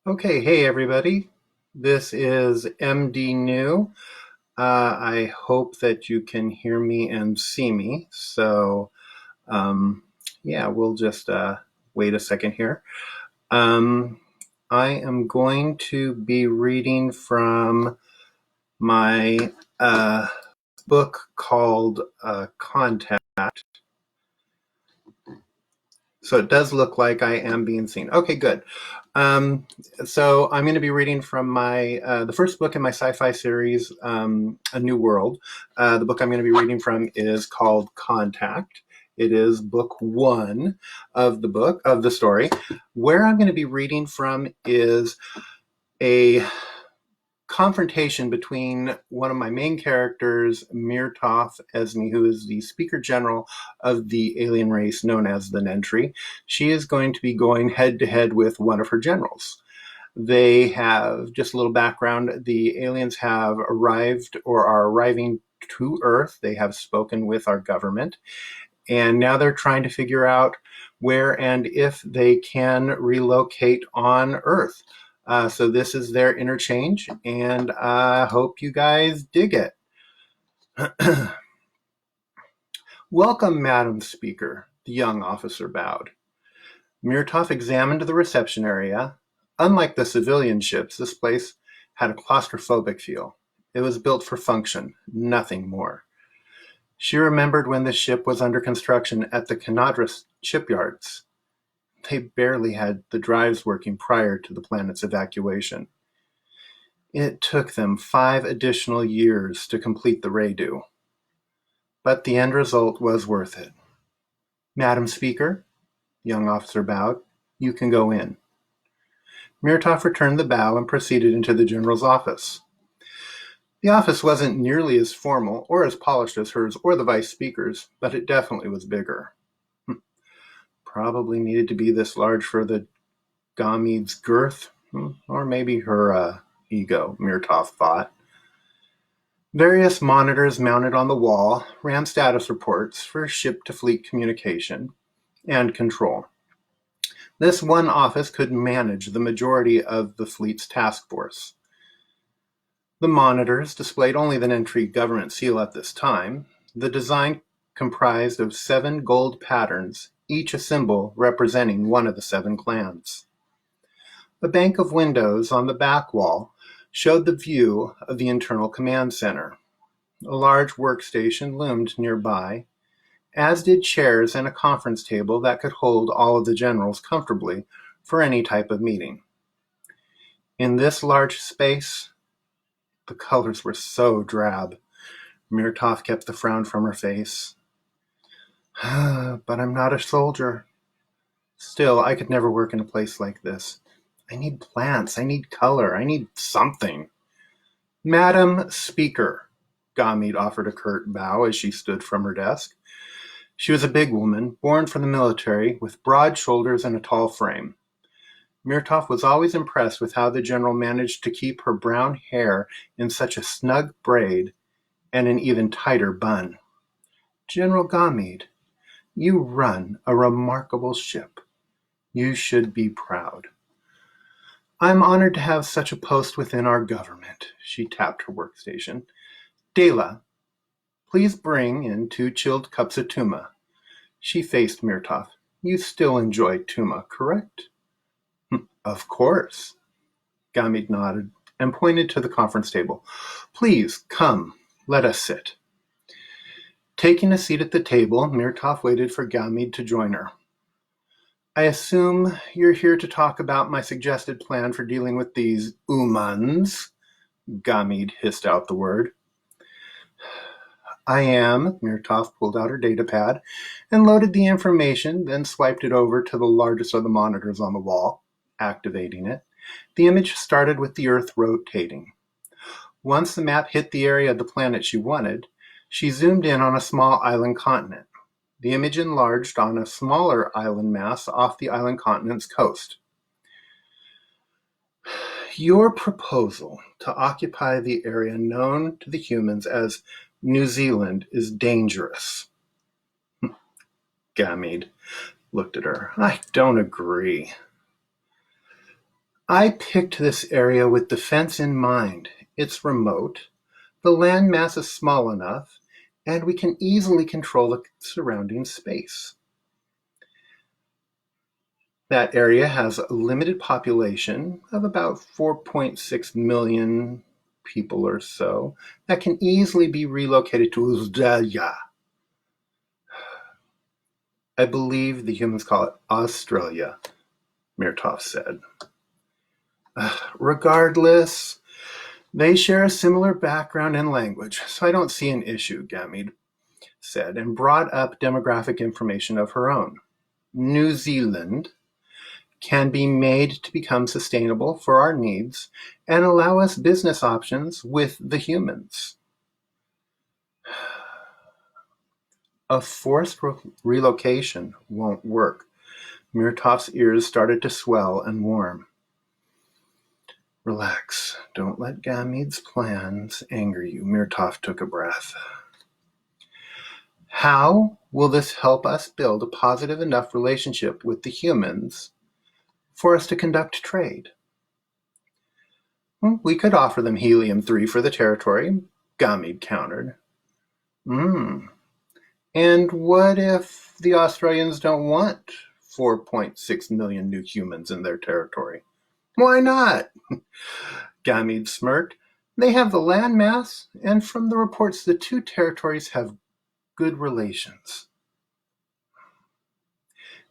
Okay, hey everybody. This is MD New. I hope that you can hear me and see me. Um, yeah, we'll just wait a second here. Um, I am going to be reading from my book called Contact. So it does look like I am being seen. Okay, good. Um, so I'm going to be reading from my the first book in my sci-fi series, A New World. The book I'm going to be reading from is called Contact. It is book one of the story. Where I'm going to be reading from is a confrontation between one of my main characters, Mirtoff Esme, who is the Speaker General of the alien race known as the Nentraee. She is going to be going head to head with one of her generals. They have, just a little background, the aliens have arrived or are arriving to Earth. They have spoken with our government, and now they're trying to figure out where and if they can relocate on Earth. So this is their interchange, and I hope you guys dig it. Welcome, Madam Speaker, the young officer bowed. Mirtoff examined the reception area. Unlike the civilian ships, this place had a claustrophobic feel. It was built for function, nothing more. She remembered when the ship was under construction at the Canadra shipyards. They barely had the drives working prior to the planet's evacuation. It took them 5 additional years to complete the redo. But the end result was worth it. Madam Speaker, the young officer bowed, you can go in. Mirtoff returned the bow and proceeded into the general's office. The office wasn't nearly as formal or as polished as hers or the vice speaker's, but it definitely was bigger. Probably needed to be this large for the Gahmed's girth, or maybe her ego, Mirtoff thought. Various monitors mounted on the wall ran status reports for ship-to-fleet communication and control. This one office could manage the majority of the fleet's task force. The monitors displayed only the Nentraee government seal at this time. The design comprised of 7 gold patterns, each a symbol representing one of the 7 clans. A bank of windows on the back wall showed the view of the internal command center. A large workstation loomed nearby, as did chairs and a conference table that could hold all of the generals comfortably for any type of meeting. In this large space, the colors were so drab. Mirtoff kept the frown from her face. But I'm not a soldier. Still, I could never work in a place like this. I need plants, I need color, I need something. Madam Speaker, Gahumed offered a curt bow as she stood from her desk. She was a big woman, born for the military, with broad shoulders and a tall frame. Mirtoff was always impressed with how the general managed to keep her brown hair in such a snug braid and an even tighter bun. General Gahumed, you run a remarkable ship. You should be proud. I'm honored to have such a post within our government. She tapped her workstation. Dela, please bring in 2 chilled cups of tuma. She faced Mirtoff. You still enjoy tuma, correct? Of course. Gahumed nodded and pointed to the conference table. Please, come, let us sit. Taking a seat at the table, Mirtoff waited for Gahumed to join her. I assume you're here to talk about my suggested plan for dealing with these humans. Gahumed hissed out the word. I am. Mirtoff pulled out her datapad and loaded the information, then swiped it over to the largest of the monitors on the wall, activating it. The image started with the Earth rotating. Once the map hit the area of the planet she wanted, she zoomed in on a small island continent. The image enlarged on a smaller island mass off the island continent's coast. Your proposal to occupy the area known to the humans as New Zealand is dangerous. Gahumed looked at her. I don't agree. I picked this area with defense in mind. It's remote, the land mass is small enough, and we can easily control the surrounding space. That area has a limited population of about 4.6 million people or so that can easily be relocated to Australia. I believe the humans call it Australia, Mirtoff said. Regardless, they share a similar background and language, so I don't see an issue, Gahumed said, and brought up demographic information of her own. New Zealand can be made to become sustainable for our needs and allow us business options with the humans. A forced relocation won't work. Mirtoff's ears started to swell and warm. Relax. Don't let Gahumed's plans anger you. Mirtoff took a breath. How will this help us build a positive enough relationship with the humans for us to conduct trade? We could offer them helium-3 for the territory, Gahumed countered. And what if the Australians don't want 4.6 million new humans in their territory? Why not? Gahumed smirked. They have the land mass, and from the reports, the two territories have good relations.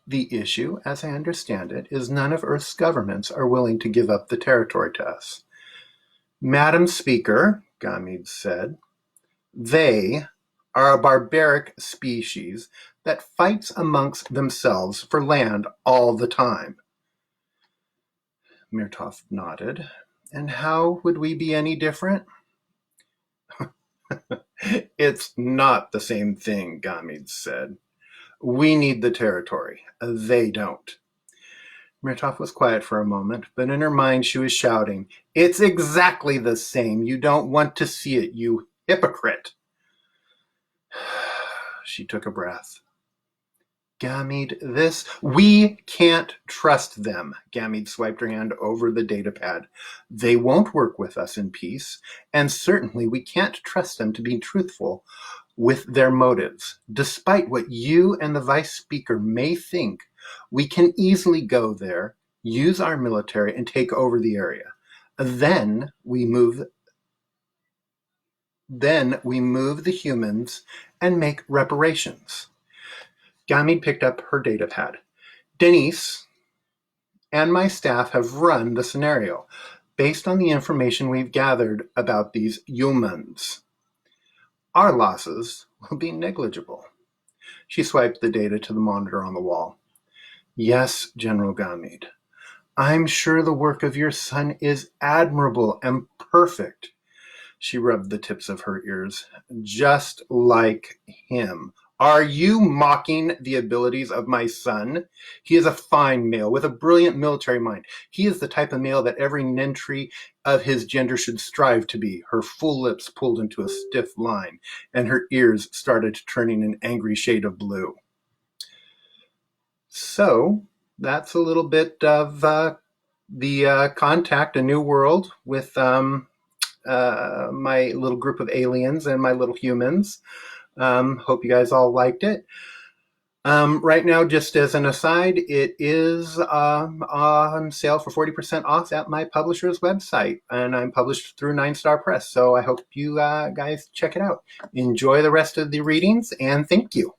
The issue, as I understand it, is none of Earth's governments are willing to give up the territory to us. Madam Speaker, Gahumed said, they are a barbaric species that fights amongst themselves for land all the time. Mirtoff nodded. And how would we be any different? It's not the same thing, Gahumed said. We need the territory. They don't. Mirtoff was quiet for a moment, but in her mind she was shouting, It's exactly the same. You don't want to see it, you hypocrite. She took a breath. Gahumed, we can't trust them. Gahumed swiped her hand over the data pad. They won't work with us in peace, and certainly we can't trust them to be truthful with their motives. Despite what you and the vice speaker may think, we can easily go there, use our military, and take over the area. Then we move the humans and make reparations. Gahumed picked up her data pad. Denise and my staff have run the scenario based on the information we've gathered about these humans. Our losses will be negligible. She swiped the data to the monitor on the wall. Yes, General Gahumed. I'm sure the work of your son is admirable and perfect. She rubbed the tips of her ears. Just like him. Are you mocking the abilities of my son? He is a fine male with a brilliant military mind. He is the type of male that every Nentraee of his gender should strive to be. Her full lips pulled into a stiff line, and her ears started turning an angry shade of blue. So, that's a little bit of the Contact, A New World with my little group of aliens and my little humans. Hope you guys all liked it. Right now, just as an aside, it is on sale for 40% off at my publisher's website, and I'm published through 9-Star Press, so I hope you guys check it out. Enjoy the rest of the readings, and thank you.